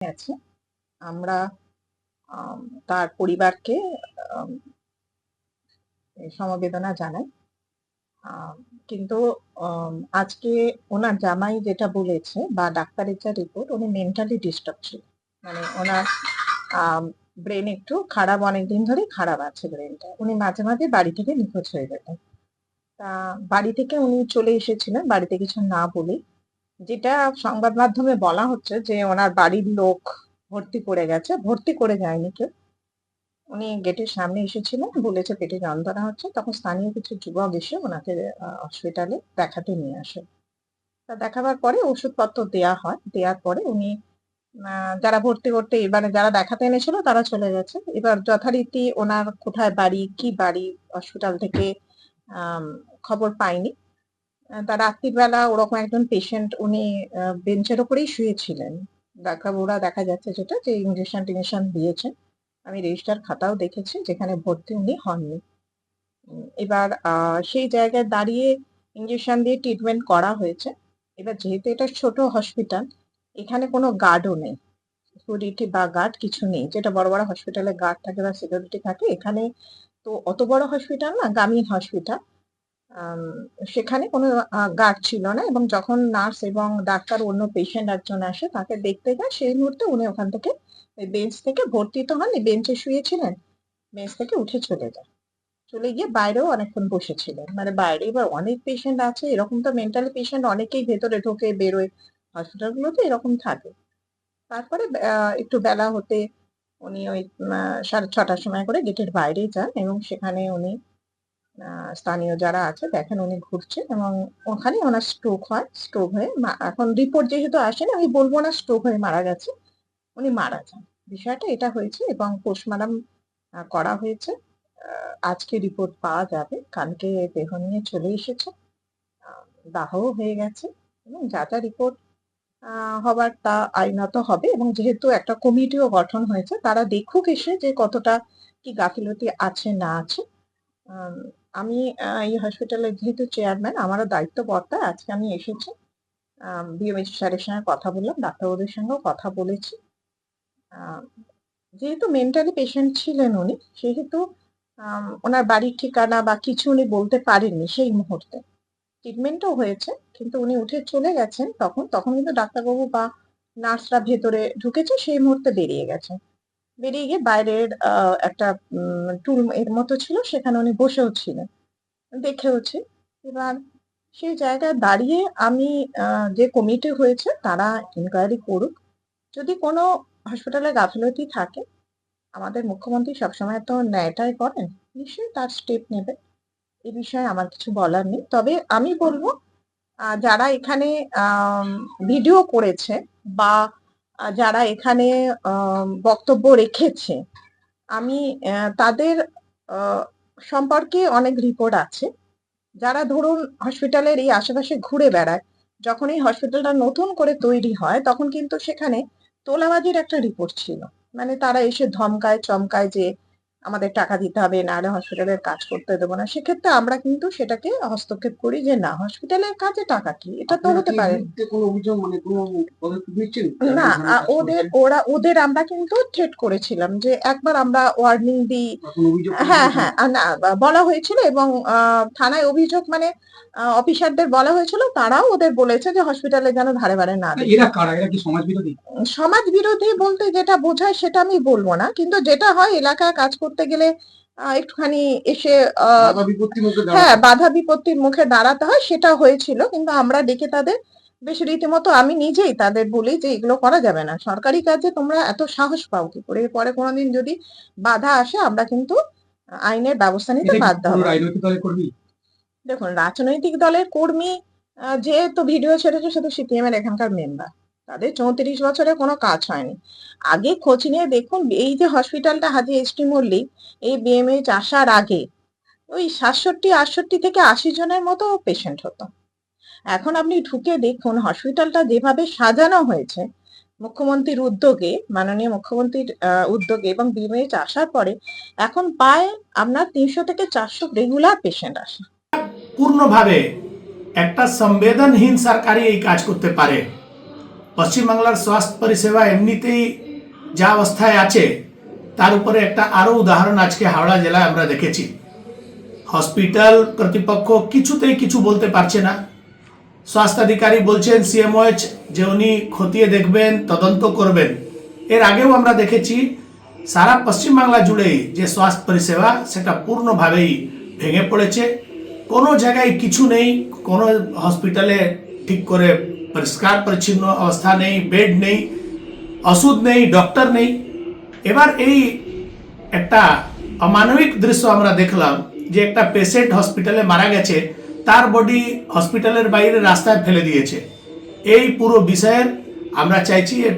আছে। আমরা আম তার পরিবারকে আম সমবেদনা জানাই। আ কিন্তু আজকে উনার জামাই যেটা বলেছে বা ডাক্তারের যা রিপোর্ট, উনি মেন্টালি ডিস্টার্ব ছিল। মানে উনার আম ব্রেন একটু খারাপ, অনেকদিন ধরেই খারাপ আছে ব্রেনটা। উনি মাঝে, মাঝে বাড়ি থেকে নিখোঁজ হয়ে যেতেন। তা বাড়ি থেকে উনি চলে এসেছিলেন বাড়িতে কিছু না বলেই। যেটা সংবাদ মাধ্যমে বলা হচ্ছে যে ওনার বাড়ির লোক ভর্তি করে গেছে। ভর্তি করে যায়নি কেউ। উনি গেটের সামনে এসেছিলেন, বলেছে পেটে যন্ত্রণা হচ্ছে। তখন স্থানীয় কিছু যুবক এসে ওনাকে হসপিটালে দেখাতে নিয়ে আসে। তা দেখাবার পরে ওষুধপত্র দেয়া হয়। দেয়ার পরে উনি যারা ভর্তি করতে এবারে যারা দেখাতে এনেছিল তারা চলে গেছে। এবার যথারীতি ওনার কোথায় বাড়ি, কি বাড়ি হসপিটাল থেকে আম খবর পাইনি। তা রাত্রির বেলা ওরকম একজন পেশেন্ট উনি বেঞ্চের উপরেই শুয়েছিলেন। ডাক্তারবাবুরা দেখা যাচ্ছে যেটা যে ইনজেকশন-টিনজেকশন দিয়েছেন। আমি রেজিস্টার খাতাও দেখেছি যেখানে ভর্তি উনি হননি। এবার সেই জায়গায় দাঁড়িয়ে ইনজেকশন দিয়ে ট্রিটমেন্ট করা হয়েছে। এবার যেহেতু এটা ছোট হসপিটাল, এখানে কোনো গার্ডও নেই। সিকিউরিটি বা গার্ড কিছু নেই। যেটা বড়, বড় হসপিটালে গার্ড থাকে বা সিকিউরিটি থাকে। এখানে তো অত বড় হসপিটাল না, গ্রামীণ হসপিটাল। আম সেখানে কোনো গার্ড ছিল না এবং যখন নার্স এবং ডাক্তার অন্য পেশেন্ট একজন আসে তাকে দেখতে যায়, সেই মুহূর্তে উনি ওখান থেকে ওই বেঞ্চ থেকে ভর্তি তো হননি, বেঞ্চে শুয়েছিলেন। বেঞ্চ থেকে উঠে চলে যায়। চলে গিয়ে বাইরেও অনেকক্ষণ বসেছিলেন। মানে বাইরে এবার অনেক পেশেন্ট আছে, এরকম তো মেন্টালি পেশেন্ট অনেকেই ভেতরে ঢোকে বেরোয়। হসপিটালগুলোতে এরকম থাকে। তারপরে একটু বেলা হতে উনি ওই 6:30টার সময় করে গেটের বাইরে যান এবং সেখানে উনি স্থানীয় যারা আছে দেখেন উনি ঘুরছেন এবং ওখানেই ওনার স্ট্রোক হয়। স্ট্রোক হয়ে এখন রিপোর্ট যেহেতু আসেনি আমি বলব না স্ট্রোক হয়ে মারা গেছে। উনি মারা যান। বিষয়টা এটা হয়েছে এবং পোস্টমর্টম করা হয়েছে। আজকে রিপোর্ট পাওয়া যাবে। কালকে দেহ নিয়ে চলে এসেছে। আ দাহও হয়ে গেছে এবং যা, যা রিপোর্ট আ হবার তা আইনত হবে এবং যেহেতু একটা কমিটিও গঠন হয়েছে তারা দেখুক এসে যে কতটা কি গাফিলতি আছে না আছে। আম আমি এই হসপিটালের যেহেতু চেয়ারম্যান আমারও দায়িত্ব বর্তায়। আজকে আমি এসেছি। বিএমএইচ স্যারের সঙ্গে কথা বললাম, ডাক্তারবাবুদের সঙ্গেও কথা বলেছি। আ যেহেতু মেন্টালি পেশেন্ট ছিলেন উনি, সেহেতু উনার বাড়ির ঠিকানা বা কিছু উনি বলতে পারেননি সেই মুহূর্তে। ট্রিটমেন্টও হয়েছে কিন্তু উনি উঠে চলে গেছেন তখন কিন্তু ডাক্তারবাবু বা নার্সরা ভেতরে ঢুকেছে সেই মুহূর্তে বেরিয়ে গেছে। বেরিয়ে গিয়ে বাইরের একটা টুল এর মতো ছিল সেখানে উনি বসেও ছিলেন। দেখেওছি। এবার সেই জায়গায় দাঁড়িয়ে আমি যে কমিটি হয়েছে তারা ইনকোয়ারি করুক। যদি কোনো হসপিটালে গাফিলতি থাকে, আমাদের মুখ্যমন্ত্রী সবসময় তো ন্যায়টাই করেন। নিশ্চয়ই তার স্টেপ নেবে। এ বিষয়ে আমার কিছু বলার নেই। তবে আমি বলব যারা এখানে আম ভিডিও করেছে বা যারা এখানে বক্তব্য রেখেছে, আমি তাদের আ সম্পর্কে অনেক রিপোর্ট আছে। যারা ধরুন হসপিটালের এই আশেপাশে ঘুরে বেড়ায়, যখন এই হসপিটালটা নতুন করে তৈরি হয়, তখন কিন্তু সেখানে তোলাবাজির একটা রিপোর্ট ছিল। মানে তারা এসে ধমকায়, চমকায় যে আমাদের টাকা দিতে হবে, নাহলে হসপিটালের কাজ করতে দেব না। সেক্ষেত্রে আমরা কিন্তু সেটাকে হস্তক্ষেপ করি যে না, হসপিটালের কাজে টাকা কি? এটা তো হতে পারে না। কোনো অভিযোগ মানে কোনো পদক্ষেপ নিচ্ছেন? না, ওদের আমরা কিন্তু থ্রেট করেছিলাম যে একবার আমরা ওয়ার্নিং দিই। হ্যাঁ, হ্যাঁ। না বলা হয়েছিল এবং থানায় অভিযোগ মানে অফিসারদের বলা হয়েছিল তারাও ওদের বলেছে যে হসপিটালে যেন ধারে বারে না দেয়। এরা কারা? এরা কি সমাজ বিরোধী? সমাজ বিরোধী বলতে যেটা বোঝায় সেটা আমি বলবো না। কিন্তু যেটা হয় এলাকায় কাজ করতে গেলে একটুখানি এসে বাধা বিপত্তির মুখে হ্যাঁ, দাঁড়াতে বাধা বিপত্তির মুখে দাঁড়াতে হয় সেটা হয়েছিল। কিন্তু আমরা ডেকে তাদের বেশ রীতিমতো আমি নিজেই তাদের বলি যে এগুলো করা যাবে না। সরকারি কাজে তোমরা এত সাহস পাও কি করে? এরপরে কোনদিন যদি বাধা আসে আমরা কিন্তু আইনের ব্যবস্থা নিতে বাধ্য হব। রাজনৈতিক দলের কর্মী? দেখুন রাজনৈতিক দলের কর্মী যেহেতু ভিডিও ছেড়েছে শুধু সিপিএম এর এখানকার মেম্বার। তাদের 34 বছরে কোনো কাজ হয়নি। আগে খোঁজ নিয়ে দেখুন এই যে হসপিটালটা হাজী এসটি মল্লিক এই বিএমএইচ আসার আগে ওই 67-68 থেকে 80 জনের মতো পেশেন্ট হতো। এখন আপনি ঢুকে দেখুন হসপিটালটা যেভাবে সাজানো হয়েছে মুখ্যমন্ত্রীর উদ্যোগে, মাননীয় মুখ্যমন্ত্রীর উদ্যোগে এবং বিএমএইচ আসার পরে এখন প্রায় আপনার 300 থেকে 400 রেগুলার পেশেন্ট আসে। পূর্ণভাবে একটা সংবেদনহীন সরকারই এই কাজ করতে পারে। পশ্চিমবাংলার স্বাস্থ্য পরিষেবা এমনিতেই যা অবস্থায় আছে তার উপরে একটা আরও উদাহরণ আজকে হাওড়া জেলায় আমরা দেখেছি। হসপিটাল কর্তৃপক্ষ কিছুতেই কিছু বলতে পারছে না। স্বাস্থ্য অধিকারী বলছেন সিএমওএইচ যে উনি খতিয়ে দেখবেন, তদন্ত করবেন। এর আগেও আমরা দেখেছি সারা পশ্চিমবাংলা জুড়েই যে স্বাস্থ্য পরিষেবা সেটা পূর্ণভাবেই ভেঙে পড়েছে। কোনো জায়গায় কিছু নেই, কোনো হসপিটালে ঠিক করে পরিষ্কার পরিচ্ছন্ন অবস্থা নেই, বেড নেই, ওষুধ নেই, ডক্টর নেই। এবার এই একটা অমানবিক দৃশ্য আমরা দেখলাম যে একটা পেশেন্ট হসপিটালে মারা গেছে, তার বডি হসপিটালের বাইরে রাস্তায় ফেলে দিয়েছে। এই পুরো বিষয়ের আমরা চাইছি